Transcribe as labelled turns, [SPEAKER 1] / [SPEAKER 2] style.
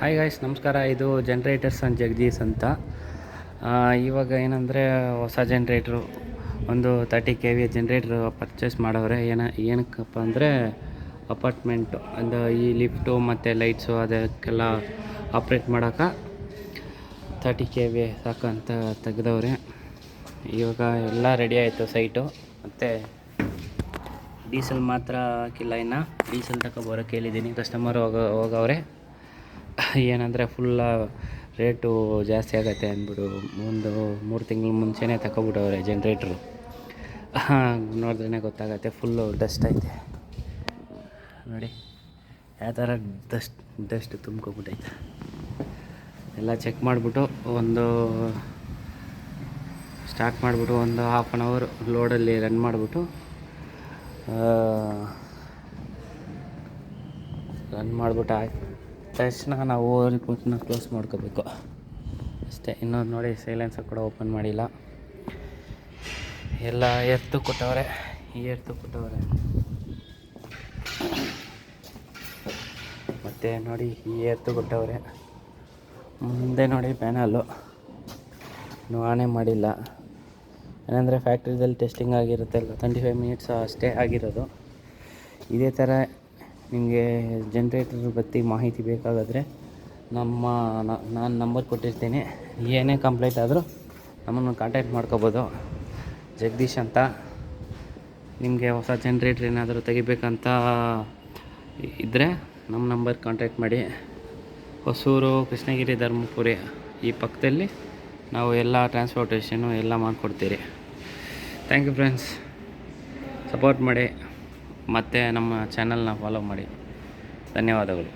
[SPEAKER 1] Hi guys, ನಮಸ್ಕಾರ. ಇದು ಜನ್ರೇಟರ್ಸ್ and Jagadish ಅಂತ. ಇವಾಗ ಏನಂದರೆ ಹೊಸ ಜನ್ರೇಟ್ರು ಒಂದು 30 KV ಜನ್ರೇಟ್ರು ಪರ್ಚೇಸ್ ಮಾಡವ್ರೆ. ಏನಕ್ಕಪ್ಪ ಅಂದರೆ ಅಪಾರ್ಟ್ಮೆಂಟು ಒಂದು ಈ ಲಿಫ್ಟು ಮತ್ತು ಲೈಟ್ಸು ಅದಕ್ಕೆಲ್ಲ ಆಪ್ರೇಟ್ ಮಾಡೋಕೆ 30 KV ಸಾಕಂತ ತೆಗೆದವ್ರೆ. ಇವಾಗ ಎಲ್ಲ ರೆಡಿ ಆಯಿತು ಸೈಟು. ಮತ್ತು ಡೀಸೆಲ್ ಮಾತ್ರ ಹಾಕಿಲ್ಲ, ಇನ್ನು ಡೀಸೆಲ್ ತಗೊಬರೋಕೆ ಹೇಳಿದ್ದೀನಿ. ಕಸ್ಟಮರ್ ಹೋಗವ್ರೆ. ಏನಂದರೆ ಫುಲ್ಲ ರೇಟು ಜಾಸ್ತಿ ಆಗುತ್ತೆ ಅಂದ್ಬಿಟ್ಟು ಒಂದು 3 ತಿಂಗಳ ಮುಂಚೆನೇ ತಗೊಬಿಟ್ಟವ್ರೆ ಜನ್ರೇಟ್ರು. ನೋಡಿದ್ರೇ ಗೊತ್ತಾಗತ್ತೆ, ಫುಲ್ಲು ಡಸ್ಟ್ ಐತೆ ನೋಡಿ, ಯಾವ ಥರ ಡಸ್ಟ್ ತುಂಬ್ಕೊಬಿಟ್ಟೈತೆ. ಎಲ್ಲ ಚೆಕ್ ಮಾಡಿಬಿಟ್ಟು ಸ್ಟಾರ್ಟ್ ಮಾಡಿಬಿಟ್ಟು ಒಂದು ಹಾಫ್ ಆನ್ ಅವರ್ ಲೋಡಲ್ಲಿ ರನ್ ಮಾಡಿಬಿಟ್ಟು ಆಯ್ತು ತಕ್ಷಣ ನಾವು ರಿಪೋರ್ಟ್ನ ಕ್ಲೋಸ್ ಮಾಡ್ಕೋಬೇಕು ಅಷ್ಟೇ. ಇನ್ನೊಂದು ನೋಡಿ, ಸೈಲೆನ್ಸರ್ ಕೂಡ ಓಪನ್ ಮಾಡಿಲ್ಲ. ಎಲ್ಲ ಎರ್ತು ಕೊಟ್ಟವ್ರೆ. ಮತ್ತು ನೋಡಿ, ಎರ್ತು ಕೊಟ್ಟವ್ರೆ. ಮುಂದೆ ನೋಡಿ ಪ್ಯಾನಲ್ಲು ಇನ್ನೂ ಆನೇ ಮಾಡಿಲ್ಲ. ಏನಂದರೆ ಫ್ಯಾಕ್ಟ್ರಿದಲ್ಲಿ ಟೆಸ್ಟಿಂಗ್ ಆಗಿರುತ್ತಲ್ಲ, 25 ಮಿನಿಟ್ಸ್ ಅಷ್ಟೇ ಆಗಿರೋದು. ಇದೇ ಥರ ನಿಮಗೆ ಜನ್ರೇಟರ್ ಬಗ್ಗೆ ಮಾಹಿತಿ ಬೇಕಾಗಾದರೆ ನಾನು ನಂಬರ್ ಕೊಟ್ಟಿರ್ತೀನಿ. ಏನೇ ಕಂಪ್ಲೇಂಟ್ ಆದರೂ ನಮ್ಮನ್ನು ಕಾಂಟ್ಯಾಕ್ಟ್ ಮಾಡ್ಕೋಬೋದು. ಜಗದೀಶ್ ಅಂತ. ನಿಮಗೆ ಹೊಸ ಜನ್ರೇಟ್ರ್ ಏನಾದರೂ ತೆಗಿಬೇಕಂತ ಇದ್ದರೆ ನಮ್ಮ ನಂಬರ್ ಕಾಂಟ್ಯಾಕ್ಟ್ ಮಾಡಿ. ಹೊಸೂರು, ಕೃಷ್ಣಗಿರಿ, ಧರ್ಮಪುರಿ ಈ ಪಕ್ಕದಲ್ಲಿ ನಾವು ಎಲ್ಲ ಟ್ರಾನ್ಸ್ಪೋರ್ಟೇಷನು ಎಲ್ಲ ಮಾಡಿಕೊಡ್ತೀರಿ. ಥ್ಯಾಂಕ್ ಯು ಫ್ರೆಂಡ್ಸ್, ಸಪೋರ್ಟ್ ಮಾಡಿ ಮತ್ತು ನಮ್ಮ ಚಾನಲ್ನ ಫಾಲೋ ಮಾಡಿ. ಧನ್ಯವಾದಗಳು.